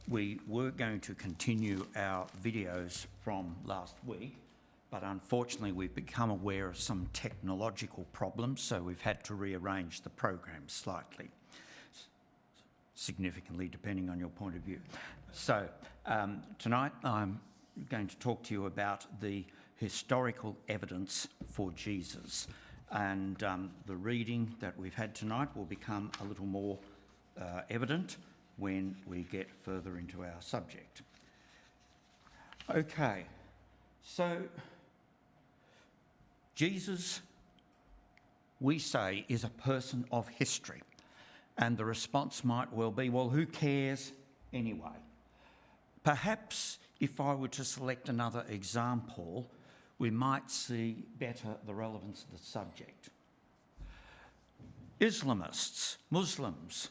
We were going to continue our videos from last week, but unfortunately we've become aware of some technological problems, so we've had to rearrange the program slightly, significantly depending on your point of view. So tonight I'm going to talk to you about the historical evidence for Jesus, and the reading that we've had tonight will become a little more evident when we get further into our subject. Okay, so Jesus, we say, is a person of history, and the response might well be, well, who cares anyway? Perhaps if I were to select another example, we might see better the relevance of the subject. Islamists, Muslims,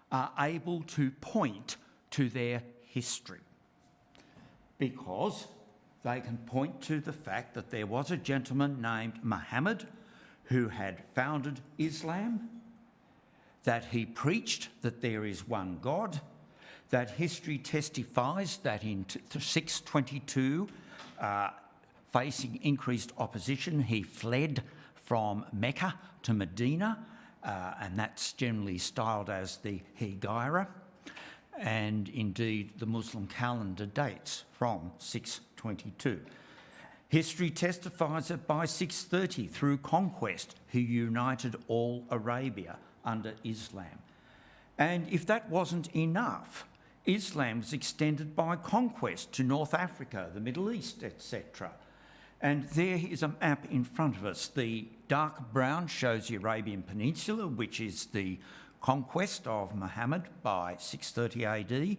are able to point to their history because they can point to the fact that there was a gentleman named Muhammad who had founded Islam, that he preached that there is one God, that history testifies that in 622, facing increased opposition, he fled from Mecca to Medina, and that's generally styled as the Hijra, and indeed the Muslim calendar dates from 622. History testifies that by 630, through conquest, he united all Arabia under Islam. And if that wasn't enough, Islam was extended by conquest to North Africa, the Middle East, etc. And there is a map in front of us. The dark brown shows the Arabian Peninsula, which is the conquest of Muhammad by 630 AD.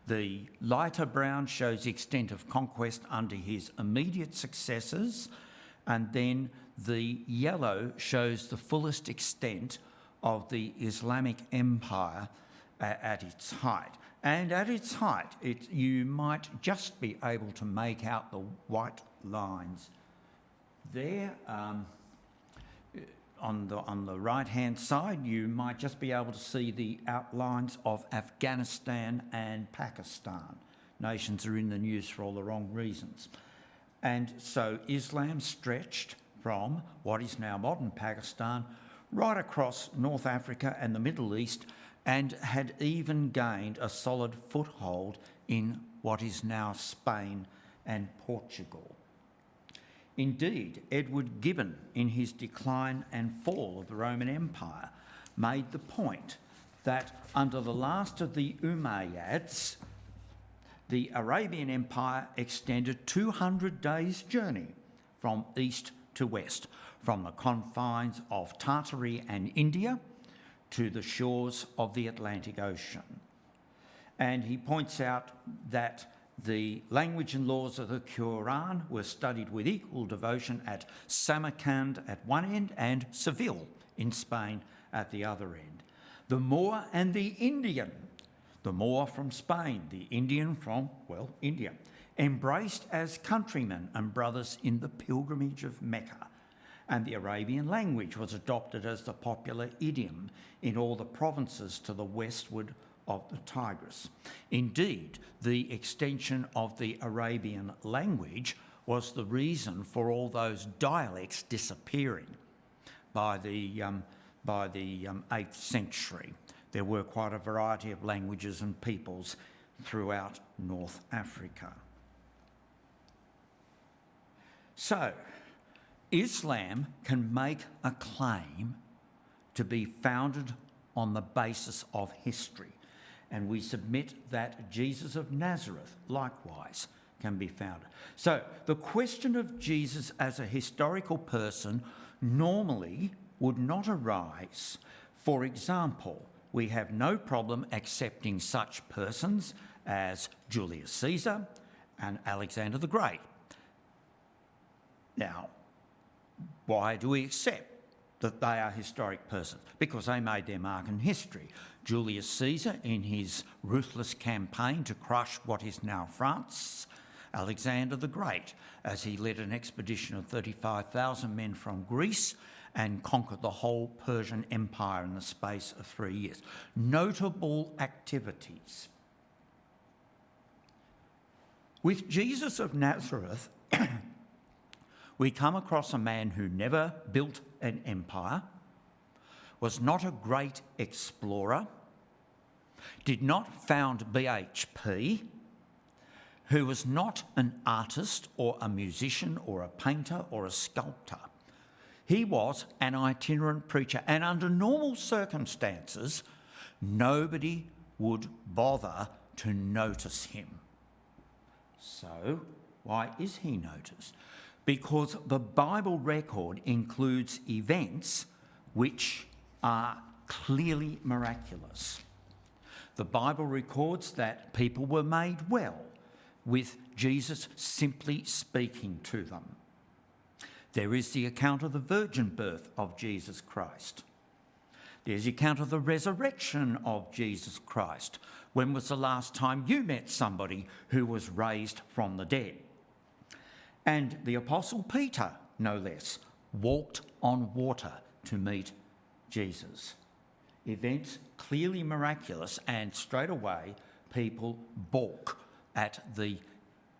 The lighter brown shows the extent of conquest under his immediate successors. And then the yellow shows the fullest extent of the Islamic Empire at its height. And at its height, you might just be able to make out the white lines there. On the right-hand side, you might just be able to see the outlines of Afghanistan and Pakistan. Nations are in the news for all the wrong reasons. And so Islam stretched from what is now modern Pakistan right across North Africa and the Middle East, and had even gained a solid foothold in what is now Spain and Portugal. Indeed, Edward Gibbon, in his Decline and Fall of the Roman Empire, made the point that under the last of the Umayyads, the Arabian Empire extended 200 days' journey from east to west, from the confines of Tartary and India to the shores of the Atlantic Ocean. And he points out that the language and laws of the Quran were studied with equal devotion at Samarkand at one end and Seville in Spain at the other end. The Moor and the Indian, the Moor from Spain, the Indian from, well, India, embraced as countrymen and brothers in the pilgrimage of Mecca. And the Arabian language was adopted as the popular idiom in all the provinces to the westward of the Tigris. Indeed, the extension of the Arabian language was the reason for all those dialects disappearing by the 8th century. There were quite a variety of languages and peoples throughout North Africa. So, Islam can make a claim to be founded on the basis of history, and we submit that Jesus of Nazareth likewise can be founded. So the question of Jesus as a historical person normally would not arise. For example, we have no problem accepting such persons as Julius Caesar and Alexander the Great. Now, why do we accept that they are historic persons? Because they made their mark in history. Julius Caesar in his ruthless campaign to crush what is now France. Alexander the Great as he led an expedition of 35,000 men from Greece and conquered the whole Persian Empire in the space of 3 years. Notable activities. With Jesus of Nazareth, we come across a man who never built an empire, was not a great explorer, did not found BHP, who was not an artist or a musician or a painter or a sculptor. He was an itinerant preacher, and under normal circumstances, nobody would bother to notice him. So, why is he noticed? Because the Bible record includes events which are clearly miraculous. The Bible records that people were made well with Jesus simply speaking to them. There is the account of the virgin birth of Jesus Christ. There's the account of the resurrection of Jesus Christ. When was the last time you met somebody who was raised from the dead? And the Apostle Peter, no less, walked on water to meet Jesus. Events clearly miraculous, and straight away people balk at the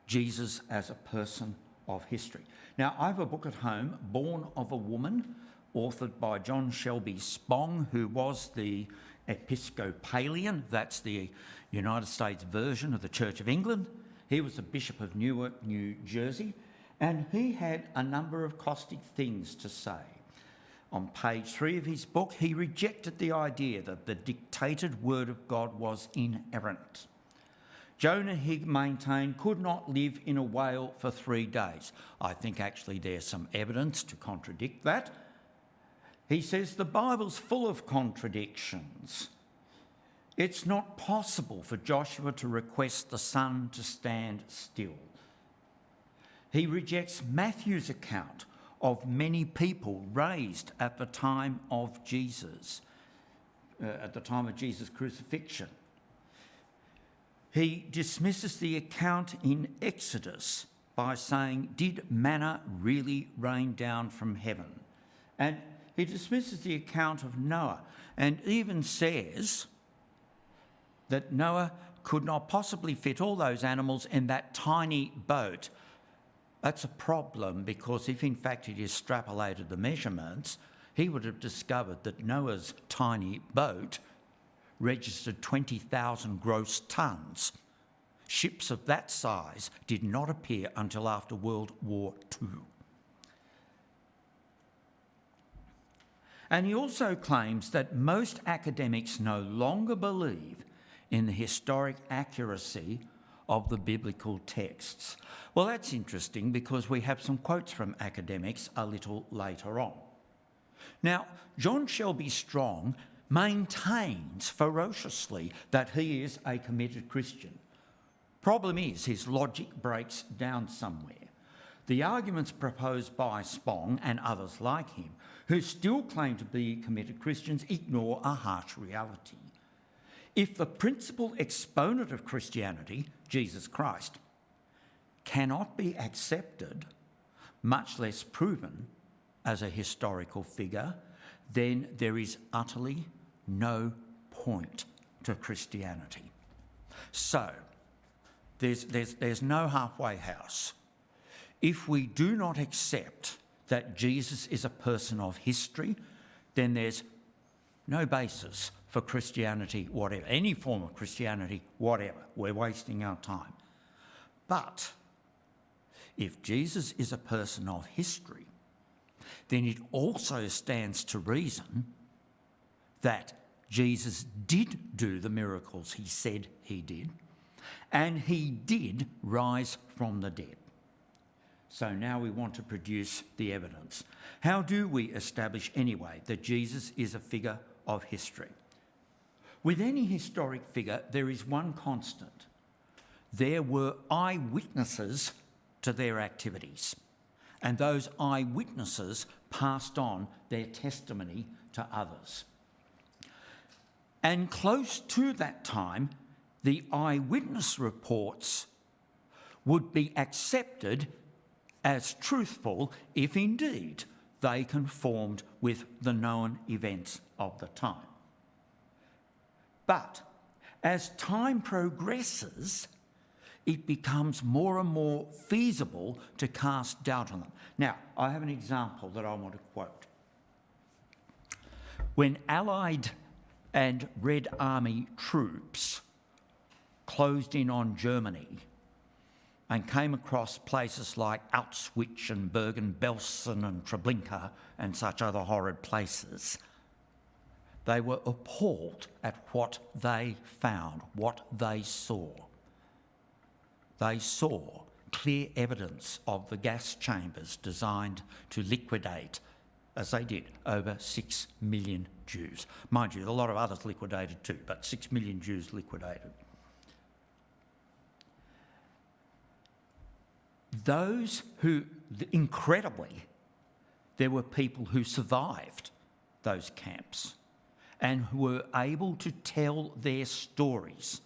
Jesus as a person of history. Now, I have a book at home, Born of a Woman, authored by John Shelby Spong, who was the Episcopalian, that's the United States version of the Church of England. He was the Bishop of Newark, New Jersey, and he had a number of caustic things to say. On page 3 of his book, he rejected the idea that the dictated word of God was inerrant. Jonah, he maintained, could not live in a whale for 3 days. I think actually there's some evidence to contradict that. He says the Bible's full of contradictions. It's not possible for Joshua to request the sun to stand still. He rejects Matthew's account of many people raised at the time of Jesus, crucifixion. He dismisses the account in Exodus by saying, did manna really rain down from heaven? And he dismisses the account of Noah and even says that Noah could not possibly fit all those animals in that tiny boat. That's a problem, because if in fact he'd extrapolated the measurements, he would have discovered that Noah's tiny boat registered 20,000 gross tonnes. Ships of that size did not appear until after World War II. And he also claims that most academics no longer believe in the historic accuracy of the biblical texts. Well, that's interesting, because we have some quotes from academics a little later on. Now, John Shelby Strong maintains ferociously that he is a committed Christian. Problem is, his logic breaks down somewhere. The arguments proposed by Spong and others like him, who still claim to be committed Christians, ignore a harsh reality. If the principal exponent of Christianity, Jesus Christ, cannot be accepted, much less proven, as a historical figure, then there is utterly no point to Christianity. So, there's no halfway house. If we do not accept that Jesus is a person of history, then there's no basis for Christianity, whatever, any form of Christianity, whatever. We're wasting our time. But if Jesus is a person of history, then it also stands to reason that Jesus did do the miracles he said he did, and he did rise from the dead. So now we want to produce the evidence. How do we establish anyway that Jesus is a figure of history? With any historic figure, there is one constant. There were eyewitnesses to their activities, and those eyewitnesses passed on their testimony to others. And close to that time, the eyewitness reports would be accepted as truthful if indeed they conformed with the known events of the time. But as time progresses, it becomes more and more feasible to cast doubt on them. Now, I have an example that I want to quote. When Allied and Red Army troops closed in on Germany and came across places like Auschwitz and Bergen-Belsen and Treblinka and such other horrid places, they were appalled at what they found, what they saw. They saw clear evidence of the gas chambers designed to liquidate, as they did, over 6 million Jews. Mind you, a lot of others liquidated too, but 6 million Jews liquidated. Those who, incredibly, there were people who survived those camps and who were able to tell their stories.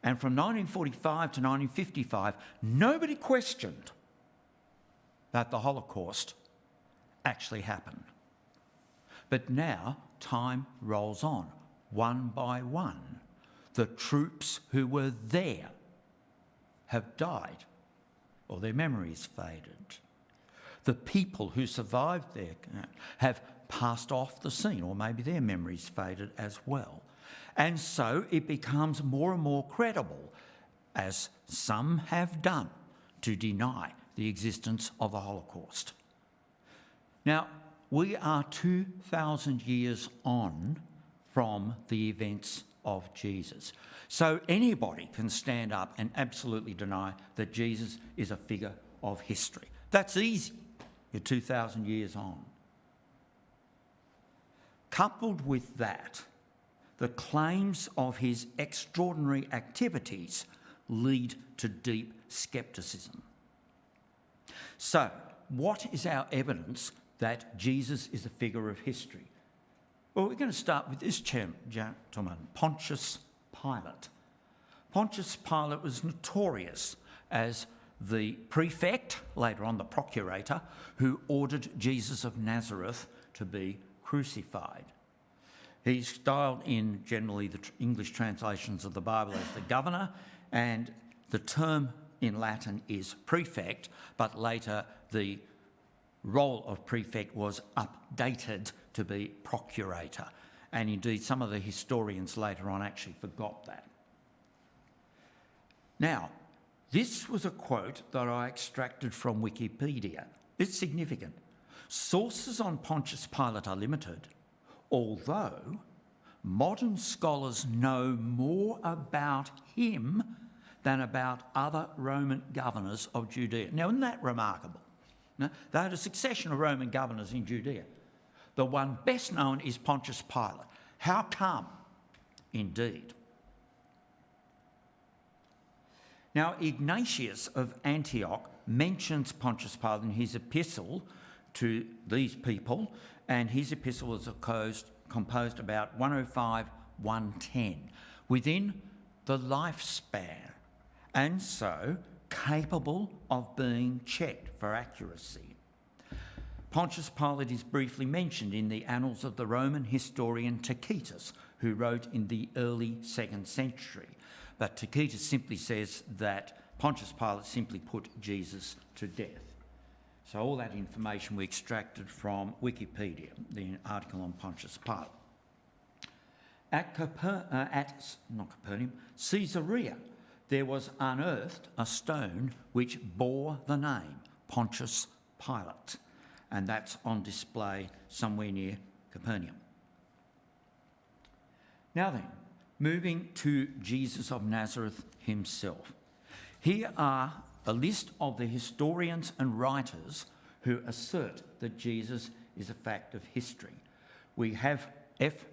And from 1945 to 1955, nobody questioned that the Holocaust actually happened. But now time rolls on, one by one. The troops who were there have died, or their memories faded. The people who survived there have passed off the scene, or maybe their memories faded as well. And so it becomes more and more credible, as some have done, to deny the existence of the Holocaust. Now, we are 2,000 years on from the events of Jesus. So anybody can stand up and absolutely deny that Jesus is a figure of history. That's easy. You're 2,000 years on. Coupled with that, the claims of his extraordinary activities lead to deep scepticism. So, what is our evidence that Jesus is a figure of history? Well, we're going to start with this gentleman, Pontius Pilate. Pontius Pilate was notorious as the prefect, later on the procurator, who ordered Jesus of Nazareth to be crucified. He's styled in generally the English translations of the Bible as the governor, and the term in Latin is prefect, but later the role of prefect was updated to be procurator. And indeed, some of the historians later on actually forgot that. Now, this was a quote that I extracted from Wikipedia. It's significant. Sources on Pontius Pilate are limited, although modern scholars know more about him than about other Roman governors of Judea. Now, isn't that remarkable? No? They had a succession of Roman governors in Judea. The one best known is Pontius Pilate. How come? Indeed. Now, Ignatius of Antioch mentions Pontius Pilate in his epistle to these people, and his epistle was composed about 105, 110, within the lifespan, and so capable of being checked for accuracy. Pontius Pilate is briefly mentioned in the annals of the Roman historian Tacitus, who wrote in the early 2nd century. But Tacitus simply says that Pontius Pilate simply put Jesus to death. So all that information we extracted from Wikipedia, the article on Pontius Pilate. At Caesarea, there was unearthed a stone which bore the name Pontius Pilate, and that's on display somewhere near Capernaum. Now then, moving to Jesus of Nazareth himself. Here are a list of the historians and writers who assert that Jesus is a fact of history. We have F.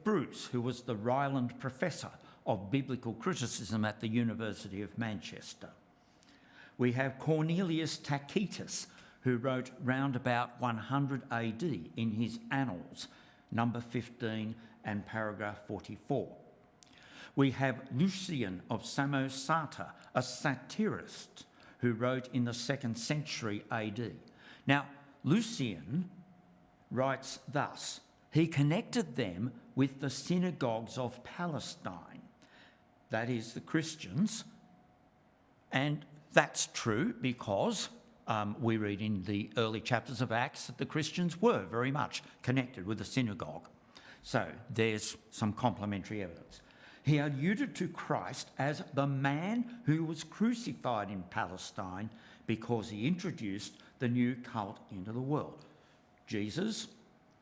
Bruce, who was the Ryland Professor of Biblical Criticism at the University of Manchester. We have Cornelius Tacitus, who wrote round about 100 AD in his Annals, number 15 and paragraph 44. We have Lucian of Samosata, a satirist, who wrote in the 2nd century AD. Now, Lucian writes thus: he connected them with the synagogues of Palestine, that is, the Christians, And that's true because we read in the early chapters of Acts that the Christians were very much connected with the synagogue. So there's some complementary evidence. He alluded to Christ as the man who was crucified in Palestine because he introduced the new cult into the world. Jesus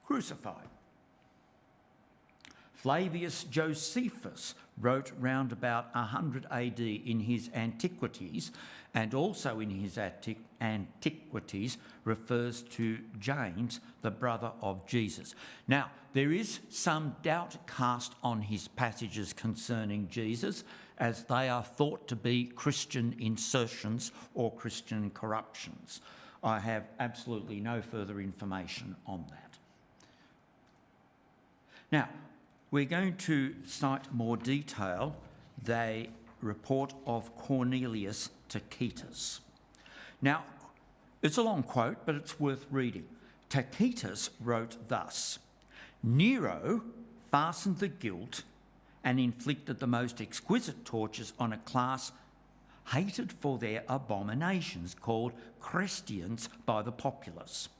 crucified. Flavius Josephus wrote round about 100 AD in his Antiquities, and also in his Antiquities refers to James, the brother of Jesus. Now, there is some doubt cast on his passages concerning Jesus, as they are thought to be Christian insertions or Christian corruptions. I have absolutely no further information on that. Now, we're going to cite more detail the report of Cornelius Tacitus. Now, it's a long quote, but it's worth reading. Tacitus wrote thus: Nero fastened the guilt and inflicted the most exquisite tortures on a class hated for their abominations, called Christians by the populace.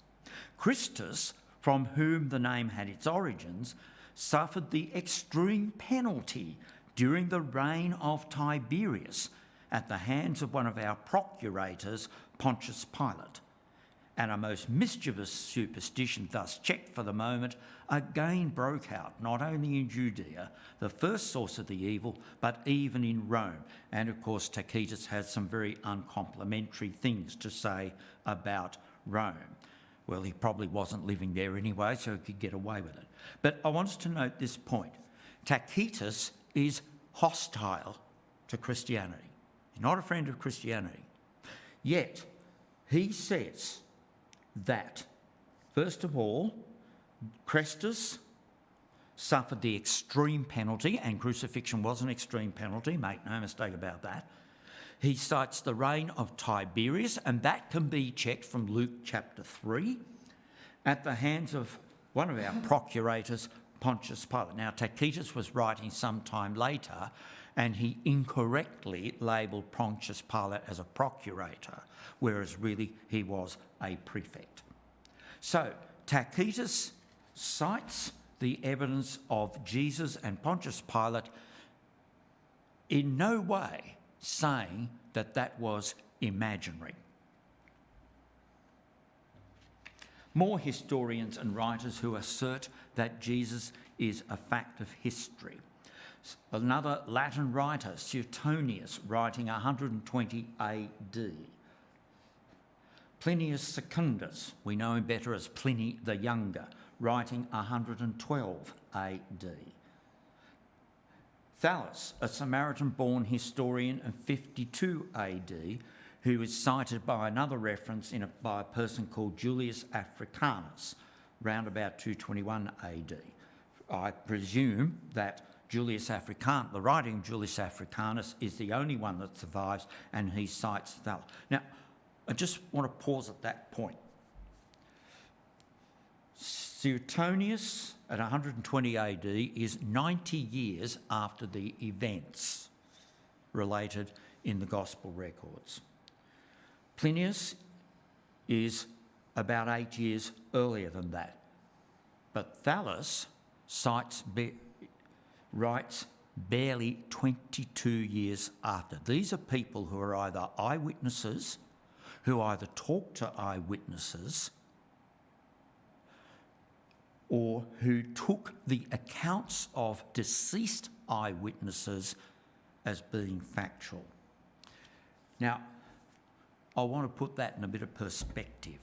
Christus, from whom the name had its origins, suffered the extreme penalty during the reign of Tiberius at the hands of one of our procurators, Pontius Pilate. And a most mischievous superstition, thus checked for the moment, again broke out, not only in Judea, the first source of the evil, but even in Rome. And of course, Tacitus has some very uncomplimentary things to say about Rome. Well, he probably wasn't living there anyway, so he could get away with it. But I want us to note this point. Tacitus is hostile to Christianity. He's not a friend of Christianity. Yet, he says that, first of all, Christus suffered the extreme penalty, and crucifixion was an extreme penalty, make no mistake about that. He cites the reign of Tiberius, and that can be checked from Luke chapter 3, at the hands of one of our procurators, Pontius Pilate. Now, Tacitus was writing some time later, and he incorrectly labelled Pontius Pilate as a procurator, whereas really he was a prefect. So, Tacitus cites the evidence of Jesus and Pontius Pilate, in no way saying that that was imaginary. More historians and writers who assert that Jesus is a fact of history. Another Latin writer, Suetonius, writing 120 AD. Plinius Secundus, we know him better as Pliny the Younger, writing 112 AD. Thallus, a Samaritan-born historian of 52 AD, who is cited by another reference by a person called Julius Africanus, round about 221 AD. I presume that the writing of Julius Africanus is the only one that survives, and he cites Thallus. Now, I just want to pause at that point. Suetonius at 120 AD is 90 years after the events related in the Gospel records. Plinius is about 8 years earlier than that. But Thallus writes barely 22 years after. These are people who are either eyewitnesses, who either talk to eyewitnesses, or who took the accounts of deceased eyewitnesses as being factual. Now, I want to put that in a bit of perspective.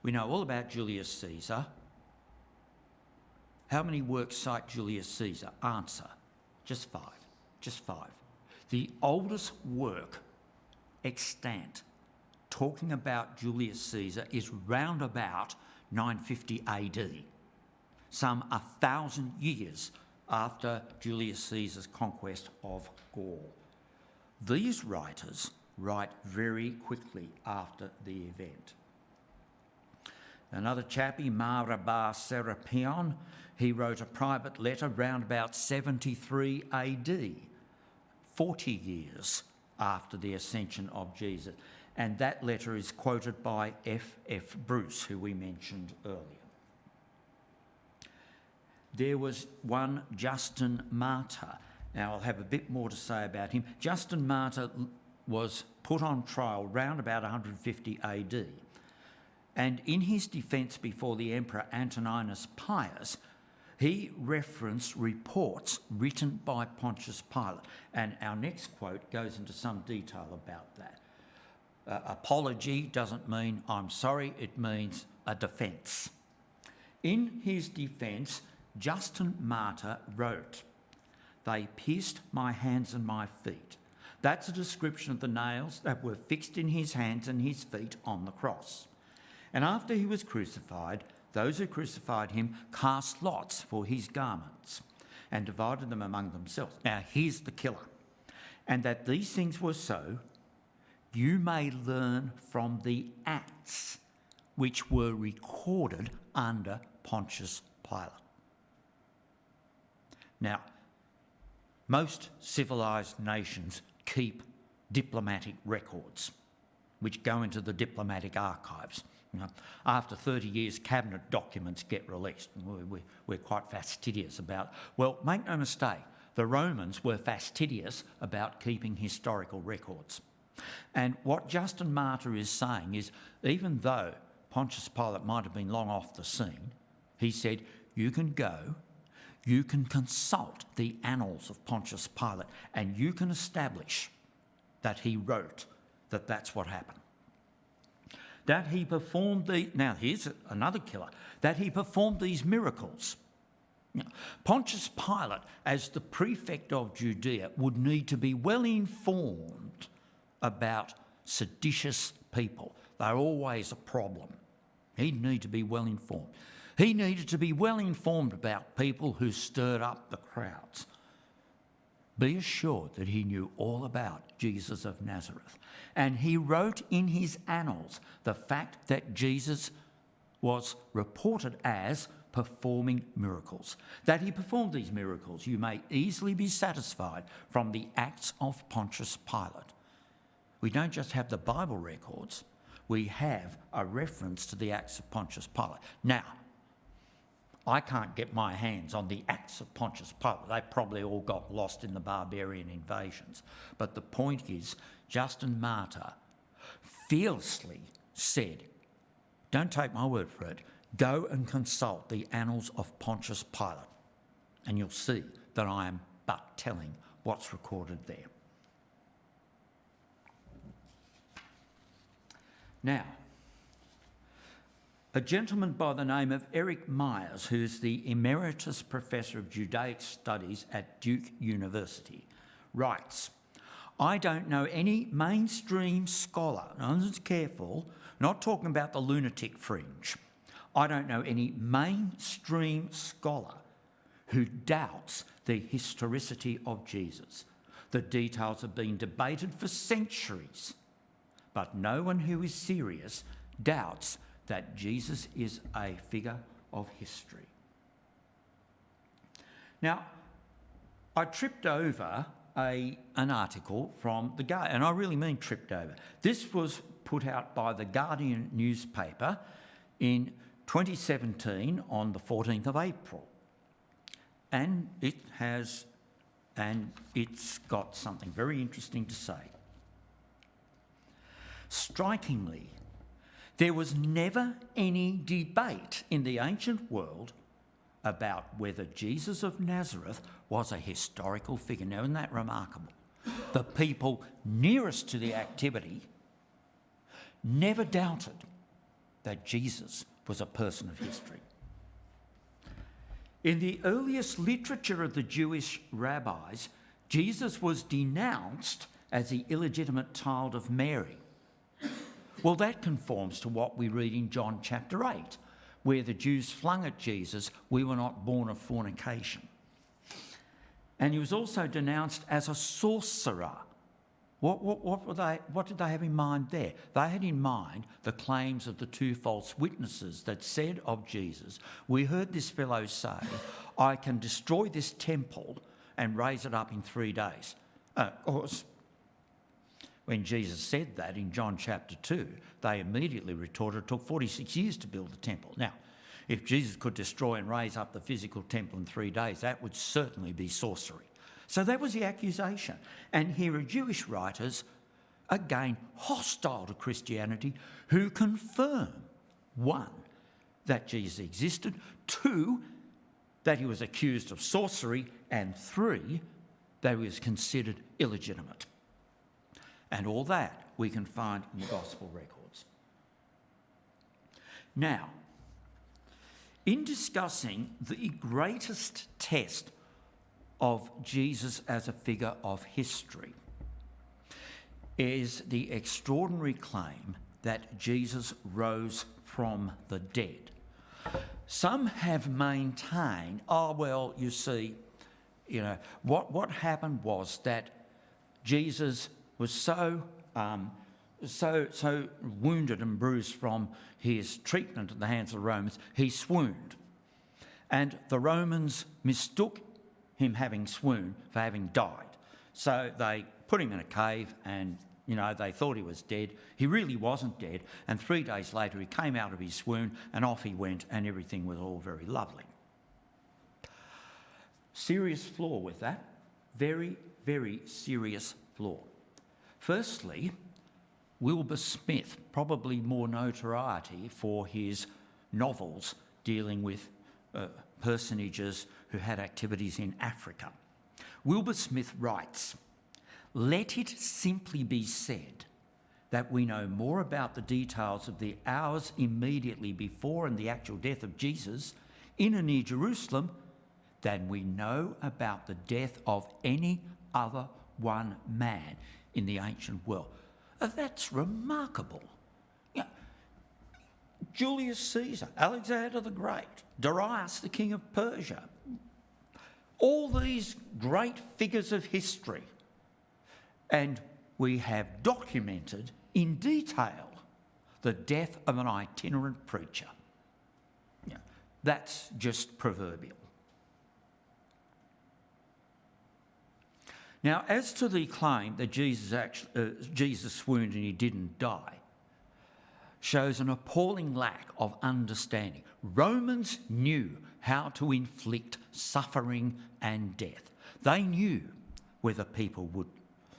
We know all about Julius Caesar. How many works cite Julius Caesar? Answer, just 5. Just 5. The oldest work extant talking about Julius Caesar is round about 950 AD, some 1,000 years after Julius Caesar's conquest of Gaul. These writers write very quickly after the event. Another chappie, Mara Bar Serapion, he wrote a private letter round about 73 AD, 40 years after the ascension of Jesus. And that letter is quoted by F. Bruce, who we mentioned earlier. There was one Justin Martyr. Now, I'll have a bit more to say about him. Justin Martyr was put on trial round about 150 AD. And in his defence before the Emperor Antoninus Pius, he referenced reports written by Pontius Pilate. And our next quote goes into some detail about that. Apology doesn't mean I'm sorry, it means a defence. In his defence, Justin Martyr wrote, "They pierced my hands and my feet." That's a description of the nails that were fixed in his hands and his feet on the cross. And after he was crucified, those who crucified him cast lots for his garments and divided them among themselves. Now, here's the killer. "And that these things were so, you may learn from the acts which were recorded under Pontius Pilate." Now, most civilised nations keep diplomatic records, which go into the diplomatic archives. You know, after 30 years, cabinet documents get released. We're quite fastidious about. Well, make no mistake, the Romans were fastidious about keeping historical records. And what Justin Martyr is saying is, even though Pontius Pilate might have been long off the scene, he said, you can go, you can consult the annals of Pontius Pilate, and you can establish that he wrote that that's what happened. That he performed now here's another killer, that he performed these miracles. Now, Pontius Pilate, as the prefect of Judea, would need to be well informed about seditious people. They're always a problem. He'd need to be well informed. He needed to be well informed about people who stirred up the crowds. Be assured that he knew all about Jesus of Nazareth. And he wrote in his annals the fact that Jesus was reported as performing miracles. That he performed these miracles, you may easily be satisfied from the Acts of Pontius Pilate. We don't just have the Bible records, we have a reference to the Acts of Pontius Pilate. Now, I can't get my hands on the Acts of Pontius Pilate. They probably all got lost in the barbarian invasions. But the point is, Justin Martyr fearlessly said, don't take my word for it, go and consult the annals of Pontius Pilate, and you'll see that I am but telling what's recorded there. Now, a gentleman by the name of Eric Myers, who's the Emeritus Professor of Judaic Studies at Duke University, writes, I don't know any mainstream scholar, now this is careful, not talking about the lunatic fringe, I don't know any mainstream scholar who doubts the historicity of Jesus. The details have been debated for centuries, but no one who is serious doubts that Jesus is a figure of history. Now, I tripped over an article from The Guardian, and I really mean tripped over. This was put out by The Guardian newspaper in 2017 on the 14th of April. And it's got something very interesting to say. Strikingly, there was never any debate in the ancient world about whether Jesus of Nazareth was a historical figure. Now, isn't that remarkable? The people nearest to the activity never doubted that Jesus was a person of history. In the earliest literature of the Jewish rabbis, Jesus was denounced as the illegitimate child of Mary. Well, that conforms to what we read in John chapter 8, where the Jews flung at Jesus, we were not born of fornication. And he was also denounced as a sorcerer. What did they have in mind there? They had in mind the claims of the two false witnesses that said of Jesus, we heard this fellow say, I can destroy this temple and raise it up in 3 days. Of course, When Jesus said that in John chapter 2, they immediately retorted it took 46 years to build the temple. Now, if Jesus could destroy and raise up the physical temple in 3 days, that would certainly be sorcery. So that was the accusation. And here are Jewish writers, again hostile to Christianity, who confirm, 1, that Jesus existed, 2, that he was accused of sorcery, and 3, that he was considered illegitimate. And all that we can find in the gospel records. Now, in discussing the greatest test of Jesus as a figure of history is the extraordinary claim that Jesus rose from the dead. Some have maintained, you see, what happened was that Jesus was so wounded and bruised from his treatment at the hands of the Romans, he swooned. And the Romans mistook him having swooned for having died. So they put him in a cave and, they thought he was dead. He really wasn't dead. And 3 days later, he came out of his swoon and off he went, and everything was all very lovely. Serious flaw with that. Very, very serious flaw. Firstly, Wilbur Smith, probably more notoriety for his novels dealing with personages who had activities in Africa. Wilbur Smith writes, "Let it simply be said that we know more about the details of the hours immediately before and the actual death of Jesus in and near Jerusalem than we know about the death of any other one man in the ancient world." That's remarkable. Julius Caesar, Alexander the Great, Darius, the king of Persia, all these great figures of history. And we have documented in detail the death of an itinerant preacher. That's just proverbial. Now, as to the claim that Jesus swooned and he didn't die, shows an appalling lack of understanding. Romans knew how to inflict suffering and death. They knew whether people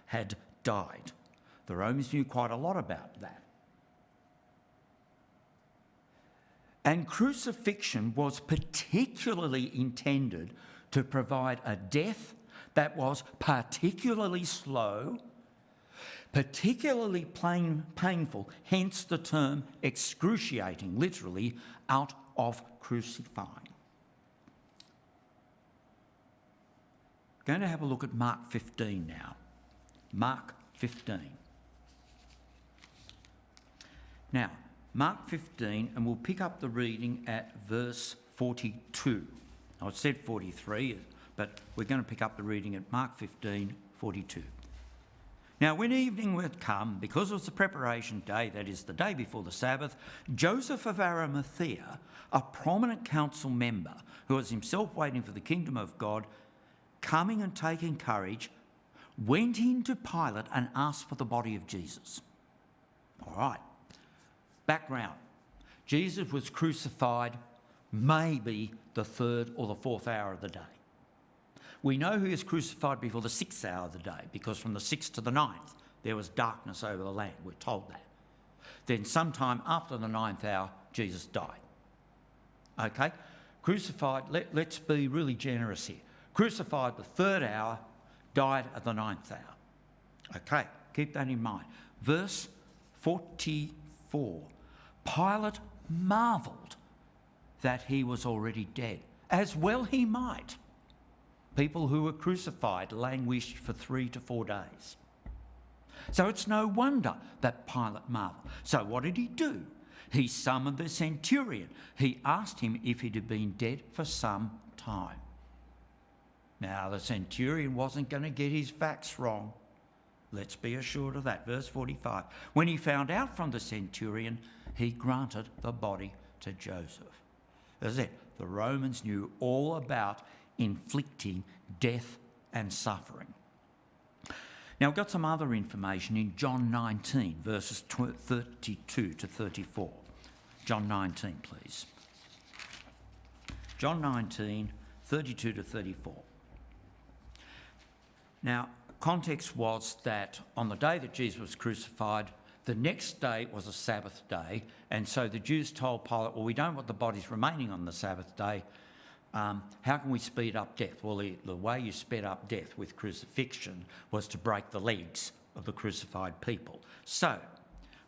had died. The Romans knew quite a lot about that. And crucifixion was particularly intended to provide a death that was particularly slow, particularly painful, hence the term excruciating, literally, out of crucifying. Going to have a look at Mark 15 now. Mark 15. Now, Mark 15, and we'll pick up the reading at verse 42. I said 43, but we're going to pick up the reading at Mark 15, 42. Now, when evening had come, because it was the preparation day, that is, the day before the Sabbath, Joseph of Arimathea, a prominent council member who was himself waiting for the kingdom of God, coming and taking courage, went in to Pilate and asked for the body of Jesus. All right. Background. Jesus was crucified maybe the 3rd or the 4th hour of the day. We know he was crucified before the 6th hour of the day, because from the 6th to the 9th there was darkness over the land. We're told that. Then sometime after the 9th hour, Jesus died. Okay? Crucified, let's be really generous here. Crucified the 3rd hour, died at the 9th hour. Okay, keep that in mind. Verse 44. Pilate marvelled that he was already dead, as well he might. People who were crucified languished for 3 to 4 days. So it's no wonder that Pilate marvelled. So what did he do? He summoned the centurion. He asked him if he'd have been dead for some time. Now, the centurion wasn't going to get his facts wrong. Let's be assured of that. Verse 45. When he found out from the centurion, he granted the body to Joseph. That's it. The Romans knew all about inflicting death and suffering. Now, we've got some other information in John 19, verses 32 to 34. John 19, please. John 19, 32 to 34. Now, context was that on the day that Jesus was crucified, the next day was a Sabbath day, and so the Jews told Pilate, well, we don't want the bodies remaining on the Sabbath day. How can we speed up death? Well, the way you sped up death with crucifixion was to break the legs of the crucified people. So,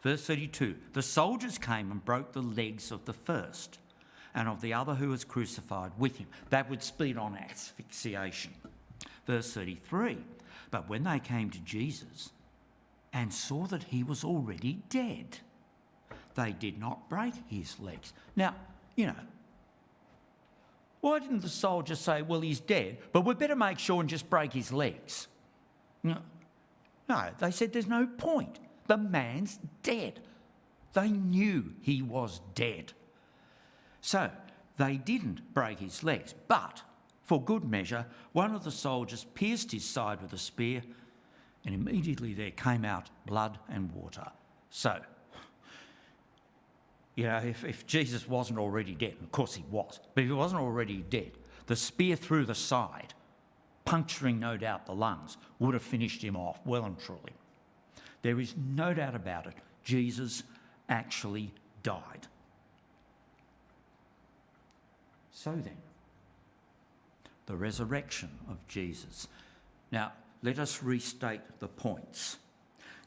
verse 32, the soldiers came and broke the legs of the first and of the other who was crucified with him. That would speed on asphyxiation. Verse 33, but when they came to Jesus and saw that he was already dead, they did not break his legs. Now, why didn't the soldier say, well, he's dead, but we better make sure and just break his legs? No, they said there's no point. The man's dead. They knew he was dead. So they didn't break his legs, but for good measure, one of the soldiers pierced his side with a spear, and immediately there came out blood and water. So, if Jesus wasn't already dead, and of course he was, but if he wasn't already dead, the spear through the side, puncturing no doubt the lungs, would have finished him off well and truly. There is no doubt about it. Jesus actually died. So then, the resurrection of Jesus. Now, let us restate the points.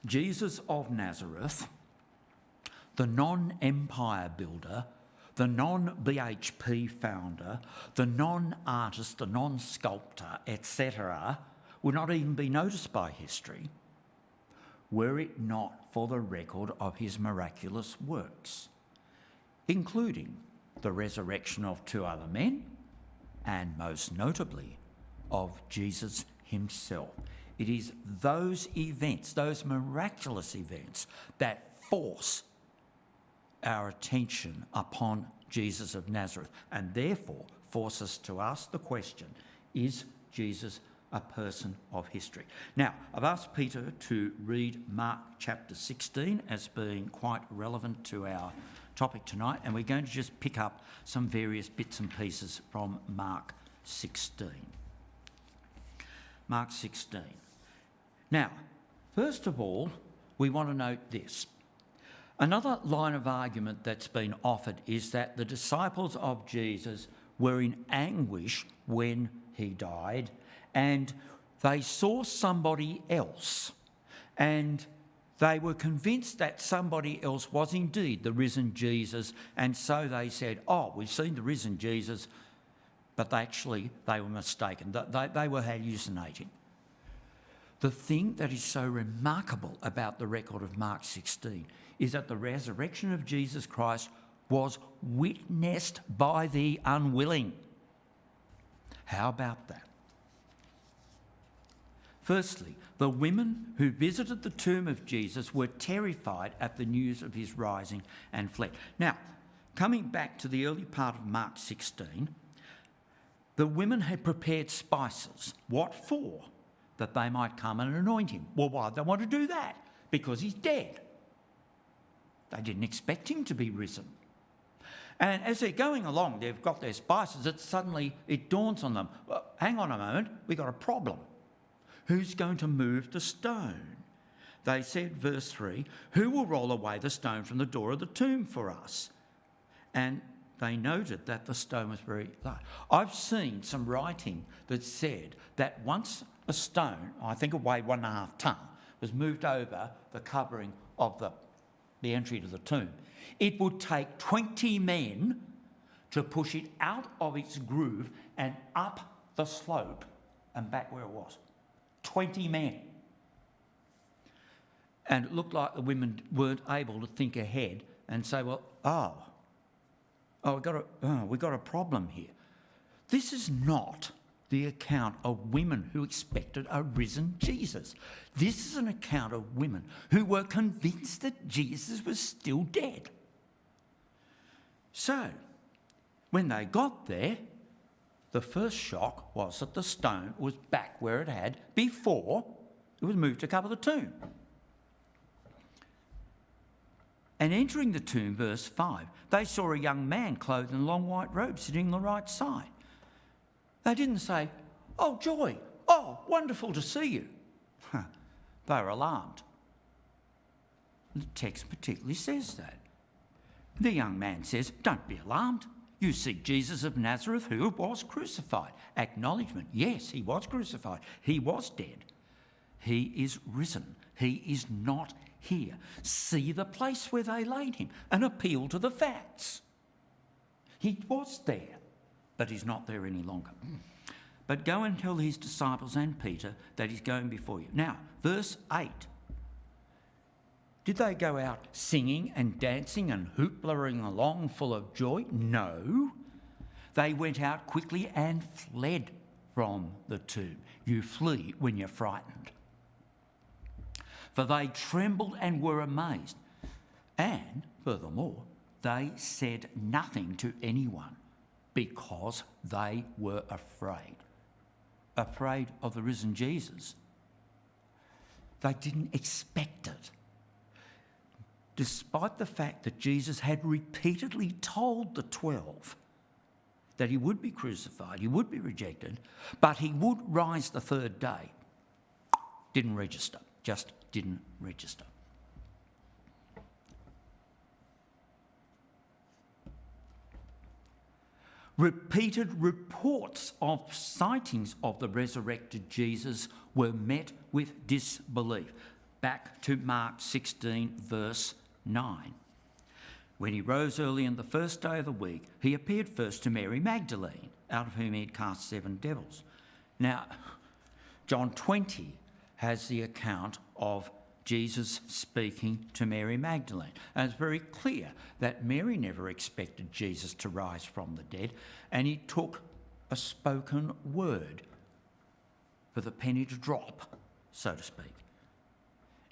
Jesus of Nazareth, the non-empire builder, the non-BHP founder, the non-artist, the non-sculptor, etc., would not even be noticed by history were it not for the record of his miraculous works, including the resurrection of two other men, and most notably of Jesus himself. It is those events, those miraculous events, that force our attention upon Jesus of Nazareth, and therefore force us to ask the question, is Jesus a person of history? Now, I've asked Peter to read Mark chapter 16 as being quite relevant to our topic tonight, and we're going to just pick up some various bits and pieces from Mark 16. Mark 16. Now, first of all, we want to note this. Another line of argument that's been offered is that the disciples of Jesus were in anguish when he died, and they saw somebody else, and they were convinced that somebody else was indeed the risen Jesus, and so they said, oh, we've seen the risen Jesus, but they were mistaken. They were hallucinating. The thing that is so remarkable about the record of Mark 16 is that the resurrection of Jesus Christ was witnessed by the unwilling. How about that? Firstly, the women who visited the tomb of Jesus were terrified at the news of his rising and fled. Now, coming back to the early part of Mark 16, the women had prepared spices. What for? That they might come and anoint him. Well, why did they want to do that? Because he's dead. They didn't expect him to be risen. And as they're going along, they've got their spices, it dawns on them, well, hang on a moment, we've got a problem. Who's going to move the stone? They said, verse 3, who will roll away the stone from the door of the tomb for us? And they noted that the stone was very large. I've seen some writing that said that once a stone, I think it weighed 1.5 tonne, was moved over the covering of the entry to the tomb, it would take 20 men to push it out of its groove and up the slope and back where it was. 20 men. And it looked like the women weren't able to think ahead and say, we've got a problem here. This is not the account of women who expected a risen Jesus. This is an account of women who were convinced that Jesus was still dead. So, when they got there, the first shock was that the stone was back where it had before it was moved to cover the tomb. And entering the tomb, verse 5, they saw a young man clothed in a long white robe sitting on the right side. They didn't say, "Oh, joy, oh, wonderful to see you." They were alarmed. The text particularly says that. The young man says, "Don't be alarmed. You seek Jesus of Nazareth who was crucified." Acknowledgement, yes, he was crucified. He was dead. He is risen. He is not here. See the place where they laid him and appeal to the facts. He was there, but he's not there any longer. But go and tell his disciples and Peter that he's going before you. Now, verse 8. Did they go out singing and dancing and hoopling along full of joy? No. They went out quickly and fled from the tomb. You flee when you're frightened. For they trembled and were amazed. And, furthermore, they said nothing to anyone because they were afraid. Afraid of the risen Jesus. They didn't expect it. Despite the fact that Jesus had repeatedly told the 12 that he would be crucified, he would be rejected, but he would rise the third day. Didn't register, just didn't register. Repeated reports of sightings of the resurrected Jesus were met with disbelief. Back to Mark 16, verse 9. When he rose early on the first day of the week, he appeared first to Mary Magdalene, out of whom he had cast 7 devils. Now, John 20 has the account of Jesus speaking to Mary Magdalene. And it's very clear that Mary never expected Jesus to rise from the dead, and he took a spoken word for the penny to drop, so to speak.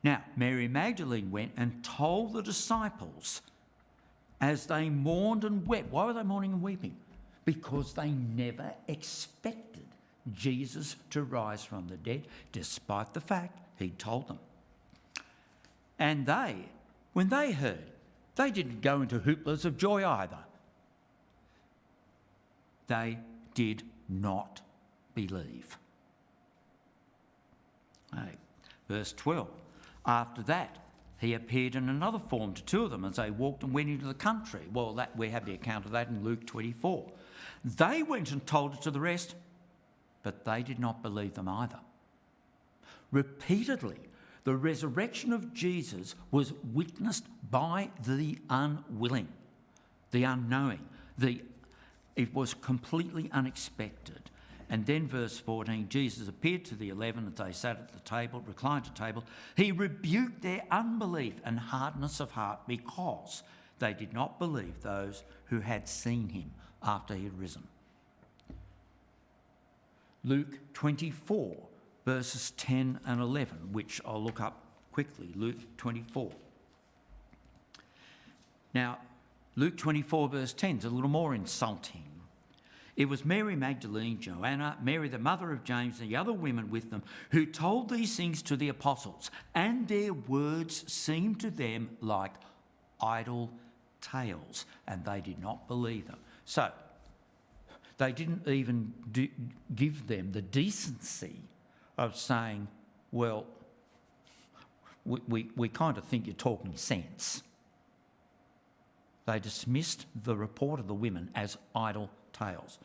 Now, Mary Magdalene went and told the disciples as they mourned and wept. Why were they mourning and weeping? Because they never expected Jesus to rise from the dead, despite the fact he told them. And they, when they heard, they didn't go into hooplers of joy either. They did not believe. Okay. Verse 12. After that, he appeared in another form to 2 of them as they walked and went into the country. Well, we have the account of that in Luke 24. They went and told it to the rest, but they did not believe them either. Repeatedly, the resurrection of Jesus was witnessed by the unwilling, the unknowing. It was completely unexpected. And then verse 14, Jesus appeared to the 11 as they sat at the table, reclined at table. He rebuked their unbelief and hardness of heart because they did not believe those who had seen him after he had risen. Luke 24, verses 10 and 11, which I'll look up quickly. Luke 24. Now, Luke 24, verse 10 is a little more insulting. It was Mary Magdalene, Joanna, Mary the mother of James, and the other women with them who told these things to the apostles, and their words seemed to them like idle tales, and they did not believe them. So, they didn't even give them the decency of saying, well, we kind of think you're talking sense. They dismissed the report of the women as idle tales.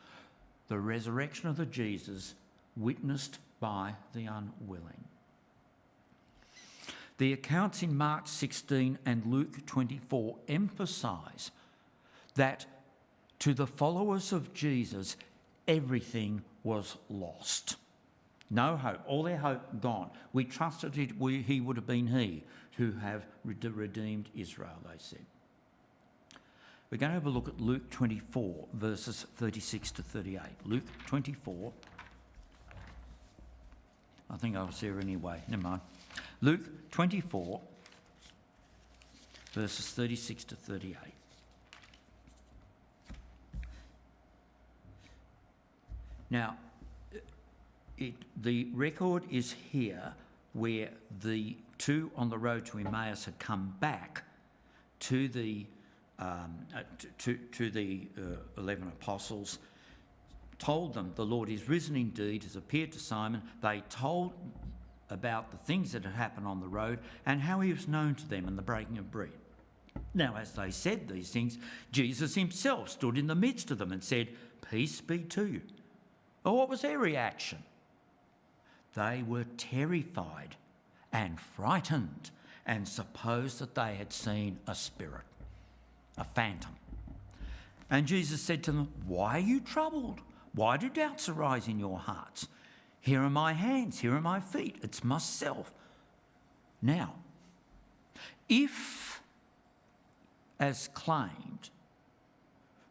The resurrection of the Jesus witnessed by the unwilling. The accounts in Mark 16 and Luke 24 emphasise that to the followers of Jesus, everything was lost. No hope, all their hope gone. We trusted he would have been he who have redeemed Israel, they said. We're going to have a look at Luke 24, verses 36 to 38. Luke 24. I think I was there anyway. Never mind. Luke 24, verses 36 to 38. Now, the record is here where the two on the road to Emmaus had come back to the 11 apostles, told them the Lord is risen indeed, has appeared to Simon. They told about the things that had happened on the road and how he was known to them in the breaking of bread. Now, as they said these things, Jesus himself stood in the midst of them and said, "Peace be to you." Well, what was their reaction? They were terrified and frightened and supposed that they had seen a spirit, a phantom. And Jesus said to them, "Why are you troubled? Why do doubts arise in your hearts? Here are my hands, here are my feet. It's myself." Now, if, as claimed,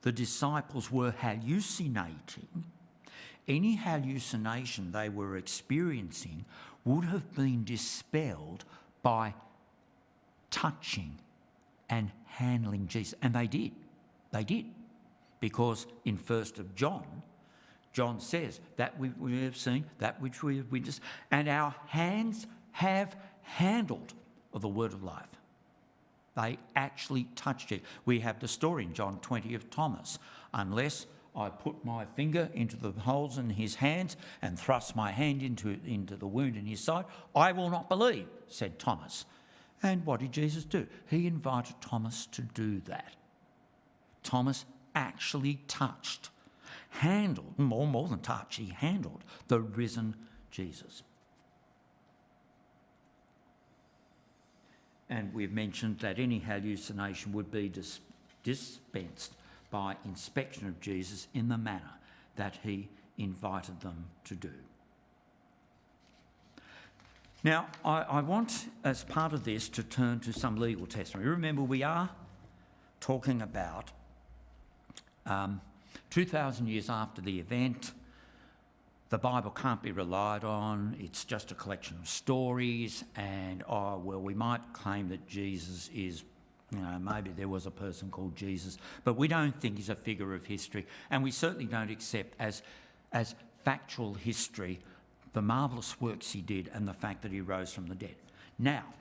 the disciples were hallucinating, any hallucination they were experiencing would have been dispelled by touching and handling Jesus. And they did. They did. Because in 1st of John, John says, that we have seen, that which we have witnessed, and our hands have handled of the word of life. They actually touched it. We have the story in John 20 of Thomas. "Unless I put my finger into the holes in his hands and thrust my hand into the wound in his side, I will not believe," said Thomas. And what did Jesus do? He invited Thomas to do that. Thomas actually touched, handled, more than touch, he handled the risen Jesus. And we've mentioned that any hallucination would be dispensed by inspection of Jesus in the manner that he invited them to do. Now, I want, as part of this, to turn to some legal testimony. Remember, we are talking about 2,000 years after the event. The Bible can't be relied on. It's just a collection of stories. And, we might claim that Jesus is, maybe there was a person called Jesus, but we don't think he's a figure of history. And we certainly don't accept as factual history the marvellous works he did and the fact that he rose from the dead. Now,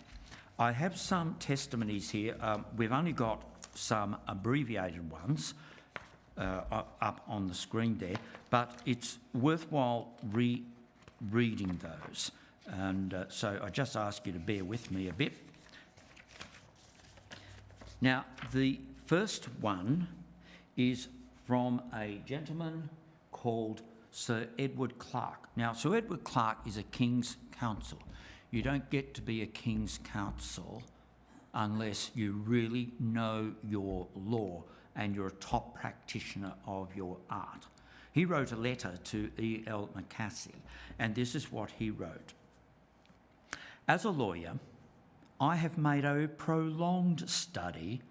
I have some testimonies here. We've only got some abbreviated ones up on the screen there, but it's worthwhile reading those. And so I just ask you to bear with me a bit. Now, the first one is from a gentleman called Sir Edward Clarke. Now, Sir Edward Clarke is a King's Counsel. You don't get to be a King's Counsel unless you really know your law and you're a top practitioner of your art. He wrote a letter to E.L. Macassey, and this is what he wrote. "As a lawyer, I have made a prolonged study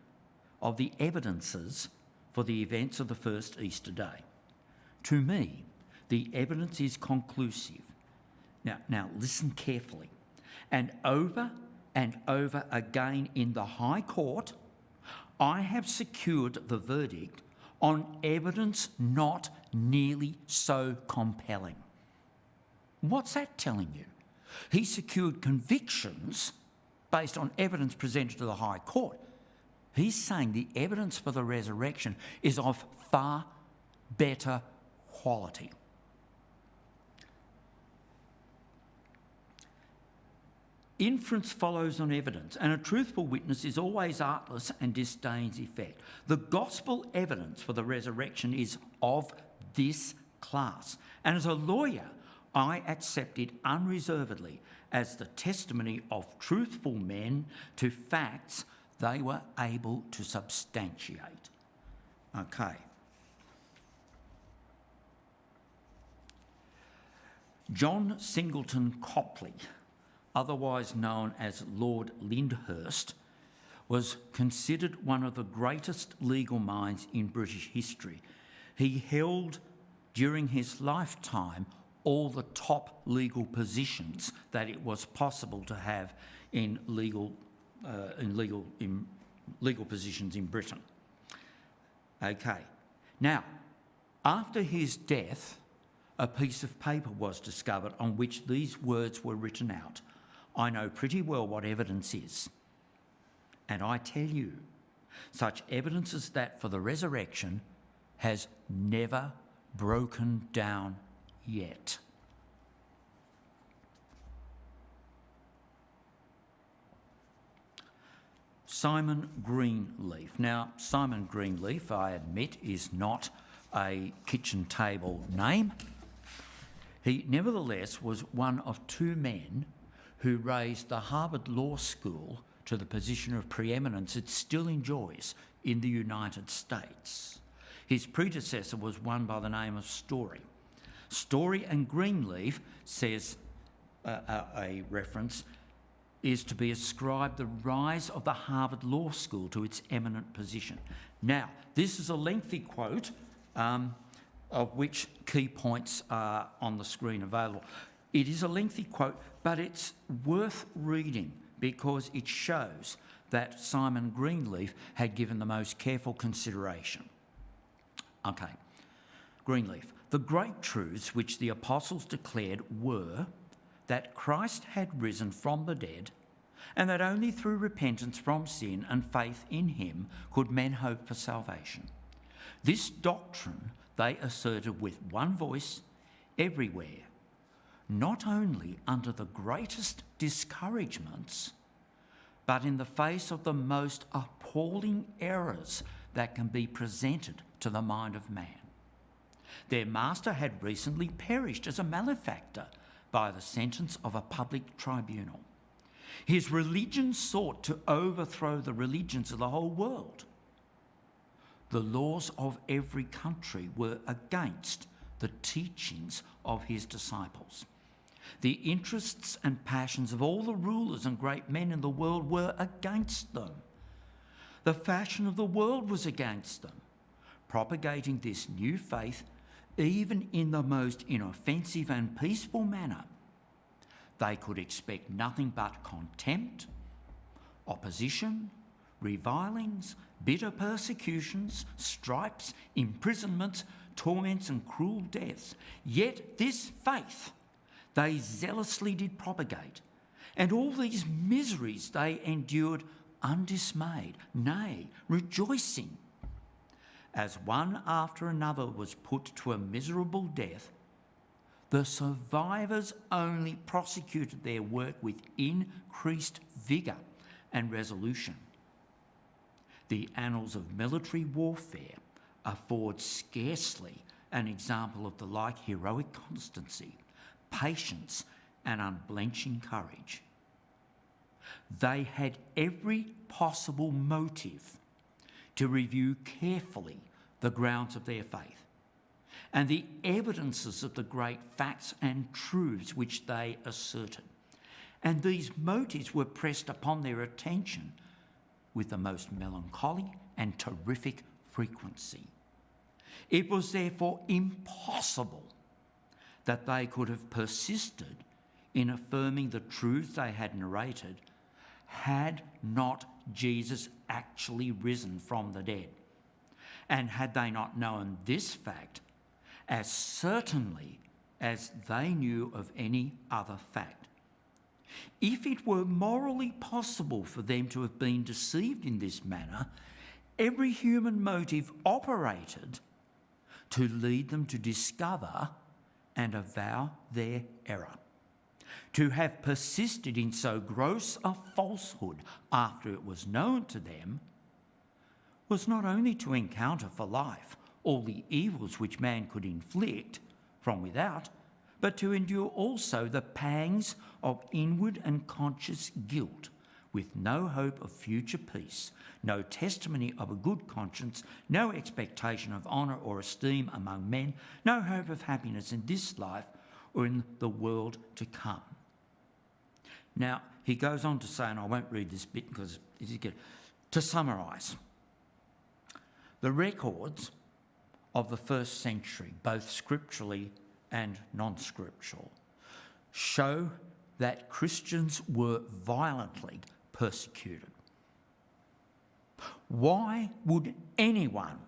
of the evidences for the events of the first Easter day. To me, the evidence is conclusive." Now listen carefully. "And over again in the High Court, I have secured the verdict on evidence not nearly so compelling." What's that telling you? He secured convictions based on evidence presented to the High Court. He's saying the evidence for the resurrection is of far better quality. Inference follows on evidence, and a truthful witness is always artless and disdains effect. The gospel evidence for the resurrection is of this class, and as a lawyer, I accept it unreservedly as the testimony of truthful men to facts they were able to substantiate. Okay. John Singleton Copley, otherwise known as Lord Lyndhurst, was considered one of the greatest legal minds in British history. He held, during his lifetime, all the top legal positions that it was possible to have in legal positions in Britain. Okay. Now, after his death, a piece of paper was discovered on which these words were written out: I know pretty well what evidence is. And I tell you, such evidence as that for the resurrection has never broken down yet. Simon Greenleaf. Now, Simon Greenleaf, I admit, is not a kitchen table name. He nevertheless was one of two men who raised the Harvard Law School to the position of preeminence it still enjoys in the United States. His predecessor was one by the name of Story. Story and Greenleaf, says a reference, is to be ascribed the rise of the Harvard Law School to its eminent position. Now, this is a lengthy quote, of which key points are on the screen available. It is a lengthy quote, but it's worth reading because it shows that Simon Greenleaf had given the most careful consideration. Okay, Greenleaf. The great truths which the apostles declared were that Christ had risen from the dead, and that only through repentance from sin and faith in him could men hope for salvation. This doctrine they asserted with one voice everywhere, not only under the greatest discouragements, but in the face of the most appalling errors that can be presented to the mind of man. Their master had recently perished as a malefactor by the sentence of a public tribunal. His religion sought to overthrow the religions of the whole world. The laws of every country were against the teachings of his disciples. The interests and passions of all the rulers and great men in the world were against them. The fashion of the world was against them. Propagating this new faith, even in the most inoffensive and peaceful manner, they could expect nothing but contempt, opposition, revilings, bitter persecutions, stripes, imprisonments, torments and cruel deaths. Yet this faith they zealously did propagate, and all these miseries they endured undismayed, nay, rejoicing. As one after another was put to a miserable death, the survivors only prosecuted their work with increased vigour and resolution. The annals of military warfare afford scarcely an example of the like heroic constancy, patience and unblenching courage. They had every possible motive to review carefully the grounds of their faith and the evidences of the great facts and truths which they asserted. And these motives were pressed upon their attention with the most melancholy and terrific frequency. It was therefore impossible that they could have persisted in affirming the truths they had narrated had not Jesus actually risen from the dead, and had they not known this fact as certainly as they knew of any other fact. If it were morally possible for them to have been deceived in this manner, every human motive operated to lead them to discover and avow their error. To have persisted in so gross a falsehood after it was known to them was not only to encounter for life all the evils which man could inflict from without, but to endure also the pangs of inward and conscious guilt, with no hope of future peace, no testimony of a good conscience, no expectation of honour or esteem among men, no hope of happiness in this life or in the world to come. Now, he goes on to say, and I won't read this bit because it is good, to summarise, the records of the first century, both scripturally and non-scriptural, show that Christians were violently persecuted. Why would anyone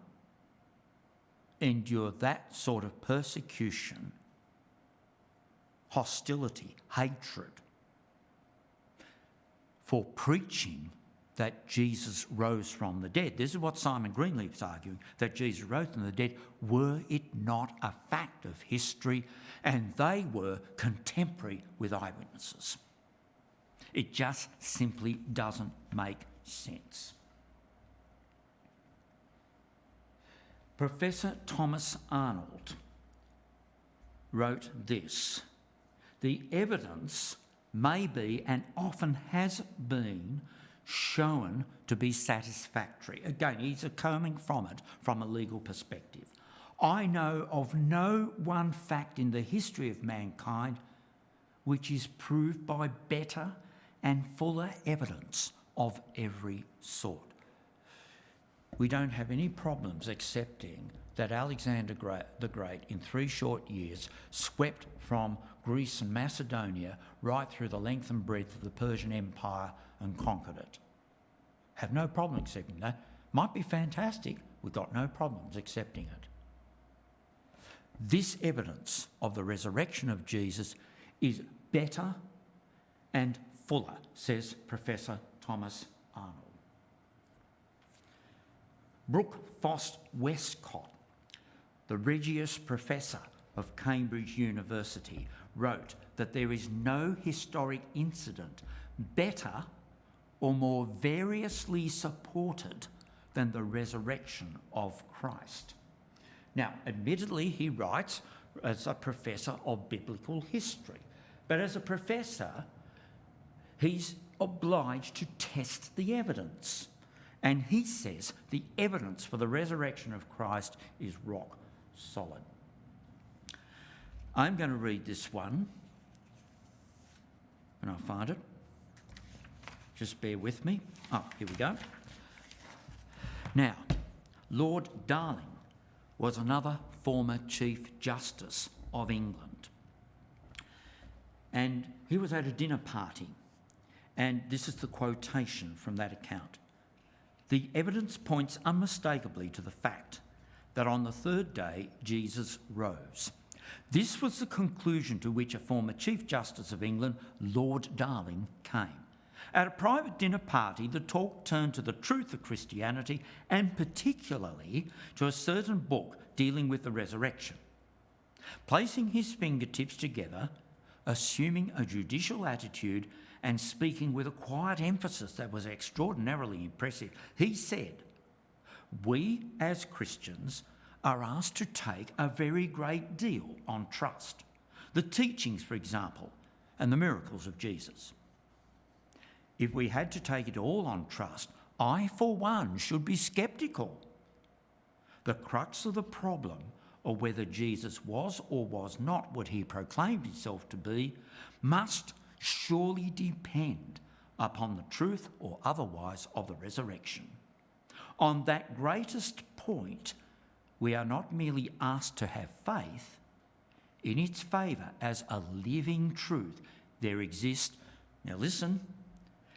endure that sort of persecution, hostility, hatred, for preaching that Jesus rose from the dead. This is what Simon Greenleaf's arguing, that Jesus rose from the dead, were it not a fact of history, and they were contemporary with eyewitnesses. It just simply doesn't make sense. Professor Thomas Arnold wrote this: "The evidence may be, and often has been, shown to be satisfactory." Again, he's coming from it from a legal perspective. "I know of no one fact in the history of mankind which is proved by better and fuller evidence of every sort." We don't have any problems accepting that Alexander the Great, in 3 short years, swept from Greece and Macedonia right through the length and breadth of the Persian Empire and conquered it. Have no problem accepting that. Might be fantastic. We've got no problems accepting it. This evidence of the resurrection of Jesus is better and fuller, says Professor Thomas Arnold. Brooke Fost Westcott, the Regius Professor of Cambridge University, wrote that there is no historic incident better or more variously supported than the resurrection of Christ. Now, admittedly, he writes as a professor of biblical history, but as a professor, he's obliged to test the evidence. And he says the evidence for the resurrection of Christ is rock solid. I'm going to read this one, and I'll find it. Just bear with me. Oh, here we go. Now, Lord Darling was another former Chief Justice of England. And he was at a dinner party, and this is the quotation from that account. "The evidence points unmistakably to the fact that on the 3rd day Jesus rose. This was the conclusion to which a former Chief Justice of England, Lord Darling, came. At a private dinner party, the talk turned to the truth of Christianity and particularly to a certain book dealing with the resurrection. Placing his fingertips together, assuming a judicial attitude and speaking with a quiet emphasis that was extraordinarily impressive, he said, 'We as Christians are asked to take a very great deal on trust. The teachings, for example, and the miracles of Jesus. If we had to take it all on trust, I, for one, should be sceptical. The crux of the problem, or whether Jesus was or was not what he proclaimed himself to be, must surely depend upon the truth or otherwise of the resurrection. On that greatest point, we are not merely asked to have faith. In its favour as a living truth, there exists," now listen,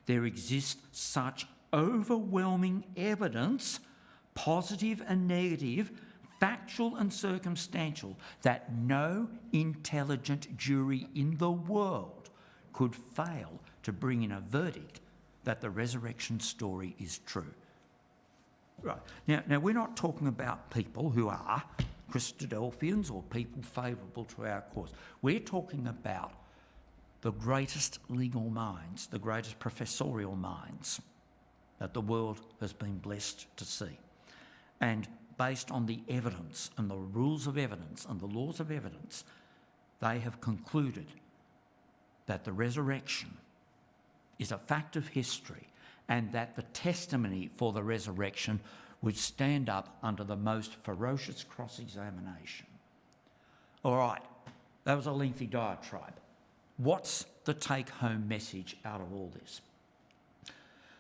"there exists such overwhelming evidence, positive and negative, factual and circumstantial, that no intelligent jury in the world could fail to bring in a verdict that the resurrection story is true." Right. Now we're not talking about people who are Christadelphians or people favourable to our cause. We're talking about the greatest legal minds, the greatest professorial minds that the world has been blessed to see. And based on the evidence and the rules of evidence and the laws of evidence, they have concluded that the resurrection is a fact of history and that the testimony for the resurrection would stand up under the most ferocious cross-examination. All right, that was a lengthy diatribe. What's the take-home message out of all this?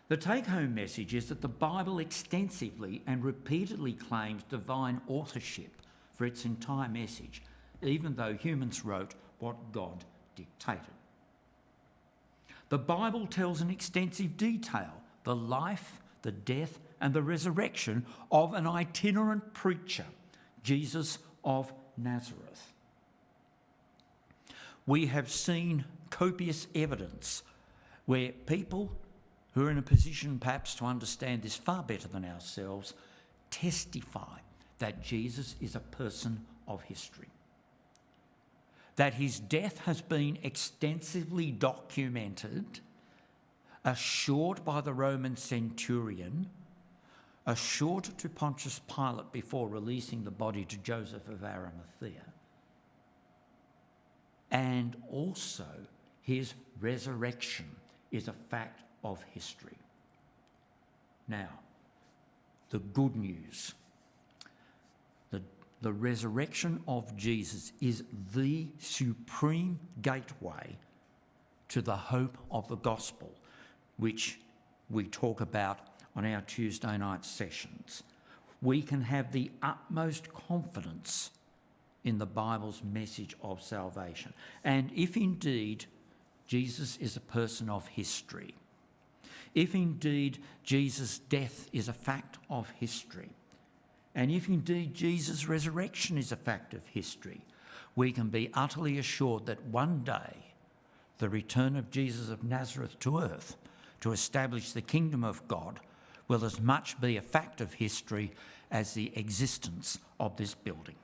The take-home message is that the Bible extensively and repeatedly claims divine authorship for its entire message, even though humans wrote what God dictated. The Bible tells in extensive detail the life, the death and the resurrection of an itinerant preacher, Jesus of Nazareth. We have seen copious evidence where people who are in a position perhaps to understand this far better than ourselves, testify that Jesus is a person of history, that his death has been extensively documented, assured by the Roman centurion, assured to Pontius Pilate before releasing the body to Joseph of Arimathea, and also his resurrection is a fact of history. Now, the good news. The resurrection of Jesus is the supreme gateway to the hope of the gospel, which we talk about on our Tuesday night sessions. We can have the utmost confidence in the Bible's message of salvation. And if indeed Jesus is a person of history, if indeed Jesus' death is a fact of history, and if indeed Jesus' resurrection is a fact of history, we can be utterly assured that one day the return of Jesus of Nazareth to earth to establish the kingdom of God will as much be a fact of history as the existence of this building.